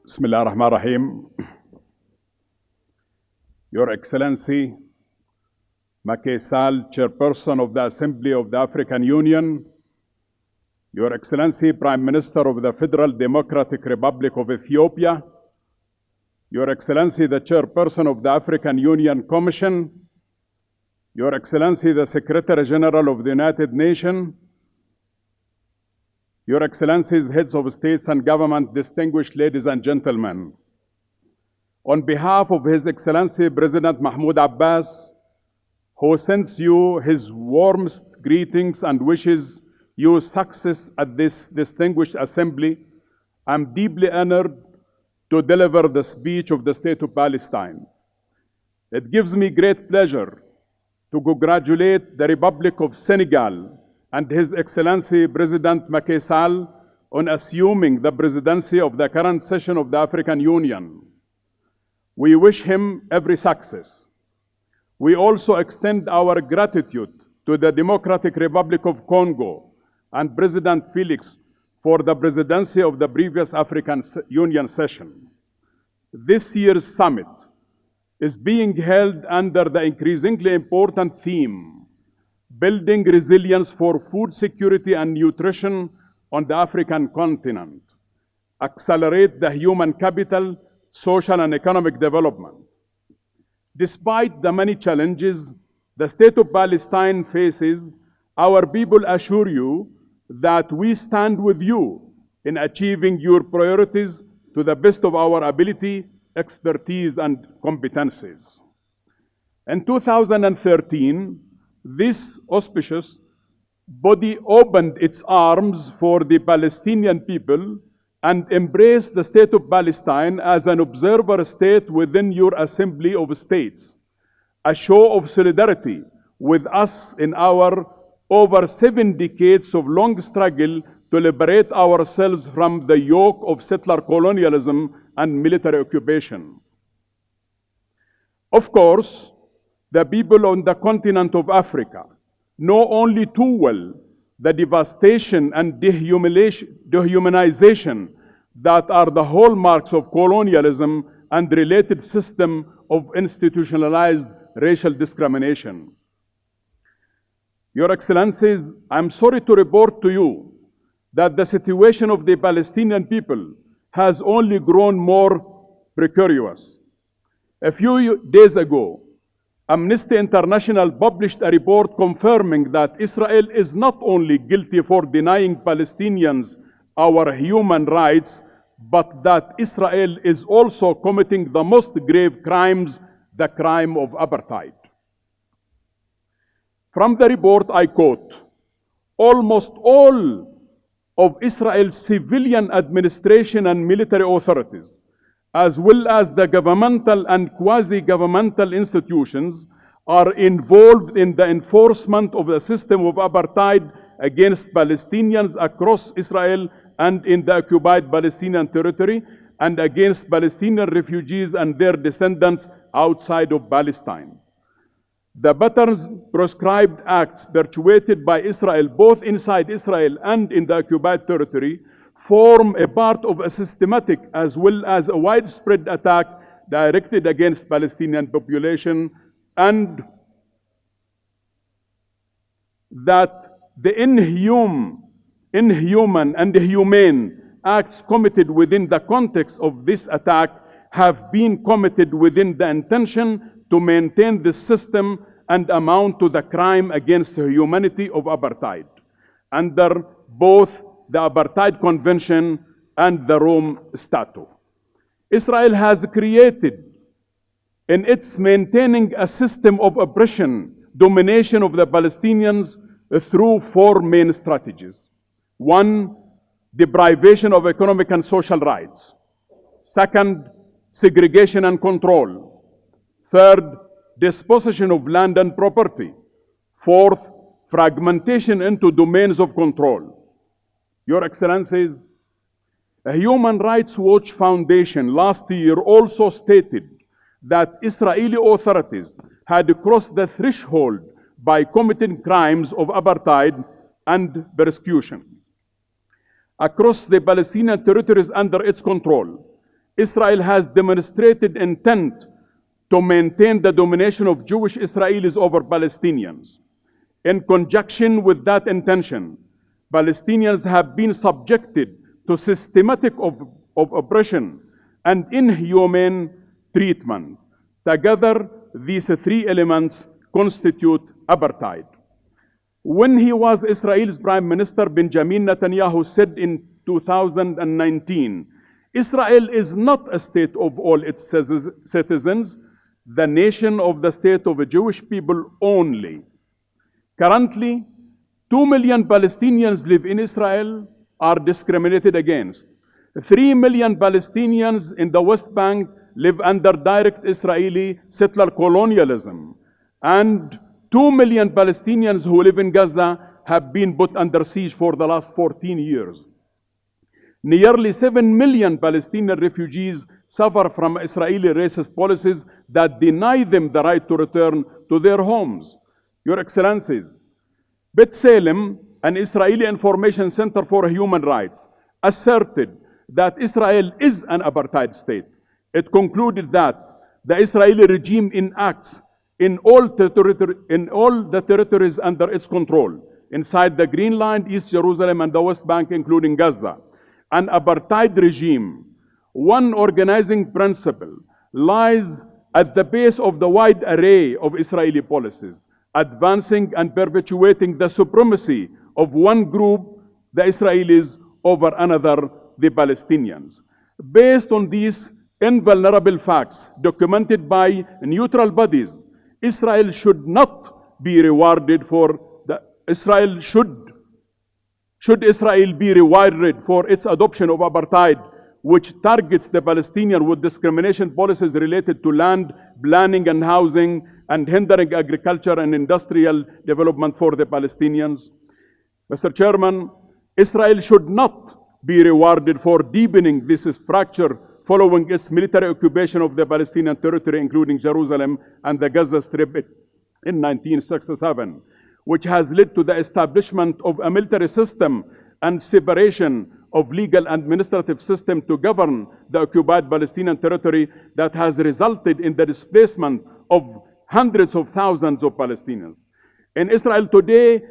Bismillah ar-Rahman ar-Rahim. Your Excellency, Macky Sall, Chairperson of the Assembly of the African Union, Your Excellency, Prime Minister of the Federal Democratic Republic of Ethiopia, Your Excellency, the Chairperson of the African Union Commission, Your Excellency, the Secretary General of the United Nations, Your Excellencies, Heads of States and Government, distinguished ladies and gentlemen, on behalf of His Excellency President Mahmoud Abbas, who sends you his warmest greetings and wishes you success at this distinguished assembly, I'm deeply honored to deliver the speech of the State of Palestine. It gives me great pleasure to congratulate the Republic of Senegal and His Excellency President Macky Sall on assuming the presidency of the current session of the African Union. We wish him every success. We also extend our gratitude to the Democratic Republic of Congo and President Felix for the presidency of the previous African Union session. This year's summit is being held under the increasingly important theme, building resilience for food security and nutrition on the African continent, accelerate the human capital, social and economic development. Despite the many challenges the State of Palestine faces, our people assure you that we stand with you in achieving your priorities to the best of our ability, expertise, and competencies. In 2013, this auspicious body opened its arms for the Palestinian people and embraced the State of Palestine as an observer state within your Assembly of States, a show of solidarity with us in our over 7 decades of long struggle to liberate ourselves from the yoke of settler colonialism and military occupation. Of course, the people on the continent of Africa know only too well the devastation and dehumanization that are the hallmarks of colonialism and related system of institutionalized racial discrimination. Your Excellencies, I'm sorry to report to you that the situation of the Palestinian people has only grown more precarious. A few days ago, Amnesty International published a report confirming that Israel is not only guilty for denying Palestinians our human rights, but that Israel is also committing the most grave crimes, the crime of apartheid. From the report, I quote, almost all of Israel's civilian administration and military authorities, as well as the governmental and quasi-governmental institutions, are involved in the enforcement of the system of apartheid against Palestinians across Israel and in the occupied Palestinian territory, and against Palestinian refugees and their descendants outside of Palestine. The patterns prescribed acts perpetuated by Israel, both inside Israel and in the occupied territory, form a part of a systematic as well as a widespread attack directed against Palestinian population, and that the inhuman and humane acts committed within the context of this attack have been committed within the intention to maintain this system and amount to the crime against the humanity of apartheid under both the Apartheid Convention and the Rome Statute. Israel has created in its maintaining a system of oppression, domination of the Palestinians through 4 main strategies. 1, deprivation of economic and social rights. 2nd, segregation and control. 3rd, dispossession of land and property. 4th, fragmentation into domains of control. Your Excellencies, a Human Rights Watch Foundation last year also stated that Israeli authorities had crossed the threshold by committing crimes of apartheid and persecution across the Palestinian territories under its control. Israel has demonstrated intent to maintain the domination of Jewish Israelis over Palestinians. In conjunction with that intention, Palestinians have been subjected to systematic of oppression and inhumane treatment. Together, these three elements constitute apartheid. When he was Israel's Prime Minister, Benjamin Netanyahu said in 2019, Israel is not a state of all its citizens, the nation of the state of the Jewish people only. Currently, 2 million Palestinians live in Israel, are discriminated against. 3 million Palestinians in the West Bank live under direct Israeli settler colonialism. And 2 million Palestinians who live in Gaza have been put under siege for the last 14 years. Nearly 7 million Palestinian refugees suffer from Israeli racist policies that deny them the right to return to their homes. Your Excellencies, B'Tselem, an Israeli information center for human rights, asserted that Israel is an apartheid state. It concluded that the Israeli regime enacts in all the territories under its control, inside the Green Line, East Jerusalem, and the West Bank, including Gaza, an apartheid regime. One organizing principle lies at the base of the wide array of Israeli policies, advancing and perpetuating the supremacy of one group, the Israelis, over another, the Palestinians. Based on these invulnerable facts documented by neutral bodies, Israel should not be rewarded for should Israel be rewarded for its adoption of apartheid, which targets the Palestinian with discrimination policies related to land, planning and housing, and hindering agriculture and industrial development for the Palestinians? Mr. Chairman, Israel should not be rewarded for deepening this fracture following its military occupation of the Palestinian territory, including Jerusalem and the Gaza Strip in 1967, which has led to the establishment of a military system and separation of legal and administrative system to govern the occupied Palestinian territory that has resulted in the displacement of hundreds of thousands of Palestinians. In Israel today,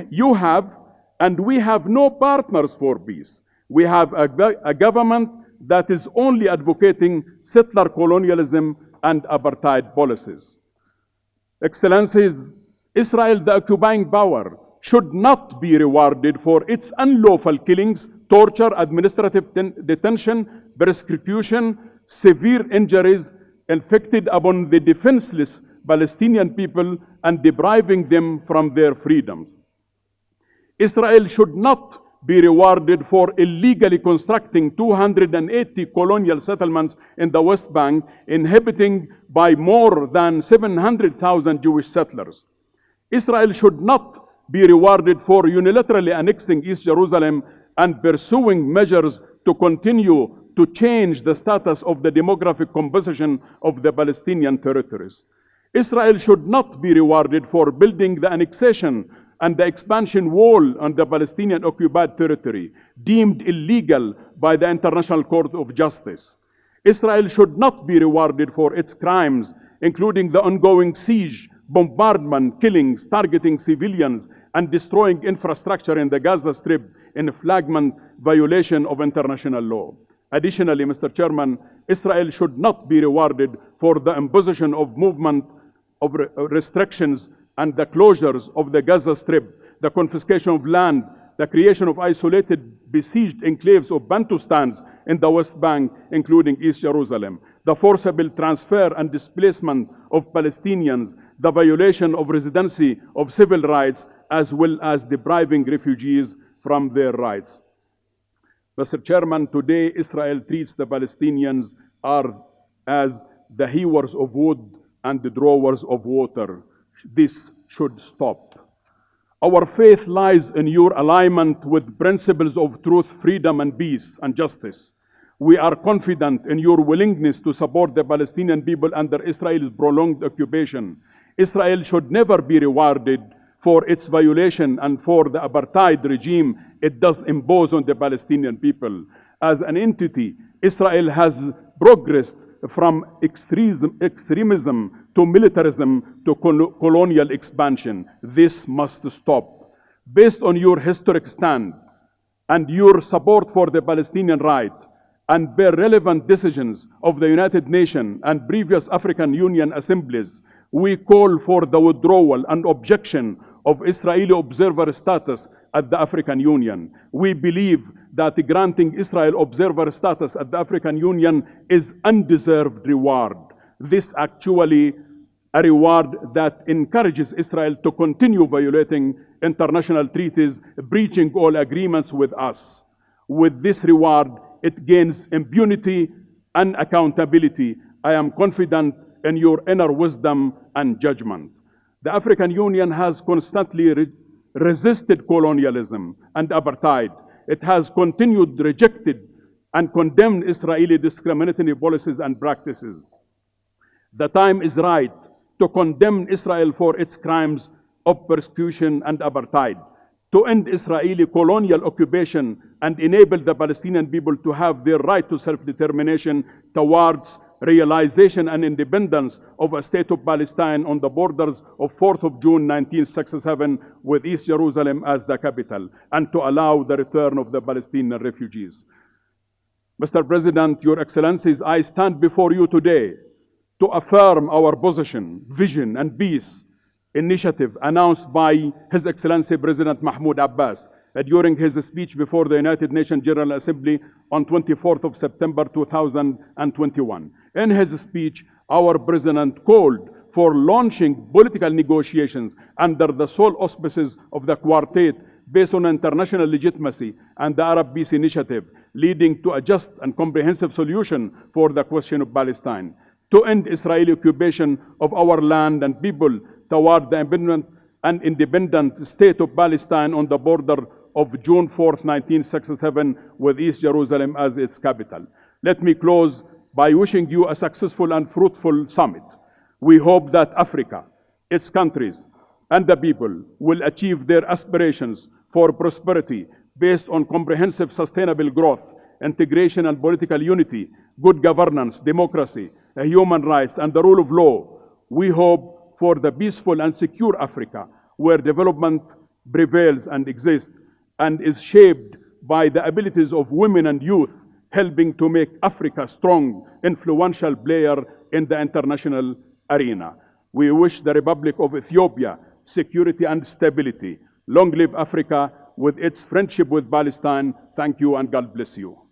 you have and we have no partners for peace. We have a government that is only advocating settler colonialism and apartheid policies. Excellencies, Israel, the occupying power, should not be rewarded for its unlawful killings, torture, administrative detention, persecution, severe injuries inflicted upon the defenseless Palestinian people and depriving them from their freedoms. Israel should not be rewarded for illegally constructing 280 colonial settlements in the West Bank, inhabiting by more than 700,000 Jewish settlers. Israel should not be rewarded for unilaterally annexing East Jerusalem and pursuing measures to continue to change the status of the demographic composition of the Palestinian territories. Israel should not be rewarded for building the annexation and the expansion wall on the Palestinian occupied territory, deemed illegal by the International Court of Justice. Israel should not be rewarded for its crimes, including the ongoing siege, bombardment, killings, targeting civilians, and destroying infrastructure in the Gaza Strip in flagrant violation of international law. Additionally, Mr. Chairman, Israel should not be rewarded for the imposition of movement of restrictions and the closures of the Gaza Strip, the confiscation of land, the creation of isolated besieged enclaves of Bantustans in the West Bank, including East Jerusalem, the forcible transfer and displacement of Palestinians, the violation of residency of civil rights, as well as depriving refugees from their rights. Mr. Chairman, today Israel treats the Palestinians as the hewers of wood and the drawers of water. This should stop. Our faith lies in your alignment with principles of truth, freedom, and peace and justice. We are confident in your willingness to support the Palestinian people under Israel's prolonged occupation. Israel should never be rewarded for its violation and for the apartheid regime it does impose on the Palestinian people. As an entity Israel has progressed from extremism to militarism to colonial expansion. This must stop. Based on your historic stand and your support for the Palestinian right, and bear relevant decisions of the United Nations and previous African Union assemblies, we call for the withdrawal and objection of Israeli observer status at the African Union. We believe that granting Israel observer status at the African Union is undeserved reward. This actually a reward that encourages Israel to continue violating international treaties, breaching all agreements with us. With this reward, it gains impunity and accountability. I am confident in your inner wisdom and judgment. The African Union has constantly resisted colonialism and apartheid. It has continued rejected and condemned Israeli discriminatory policies and practices. The time is right to condemn Israel for its crimes of persecution and apartheid, to end Israeli colonial occupation and enable the Palestinian people to have their right to self-determination towards realization and independence of a state of Palestine on the borders of 4th of June 1967 with East Jerusalem as the capital, and to allow the return of the Palestinian refugees. Mr. President, Your Excellencies, I stand before you today to affirm our position, vision, and peace initiative announced by His Excellency President Mahmoud Abbas during his speech before the United Nations General Assembly on 24th of September 2021. In his speech, our President called for launching political negotiations under the sole auspices of the Quartet based on international legitimacy and the Arab Peace Initiative, leading to a just and comprehensive solution for the question of Palestine, to end Israeli occupation of our land and people toward the independent state of Palestine on the border of June 4th, 1967, with East Jerusalem as its capital. Let me close by wishing you a successful and fruitful summit. We hope that Africa, its countries, and the people will achieve their aspirations for prosperity based on comprehensive sustainable growth, integration and political unity, good governance, democracy, human rights, and the rule of law. We hope for the peaceful and secure Africa, where development prevails and exists, and is shaped by the abilities of women and youth, helping to make Africa a strong, influential player in the international arena. We wish the Republic of Ethiopia security and stability. Long live Africa with its friendship with Palestine. Thank you and God bless you.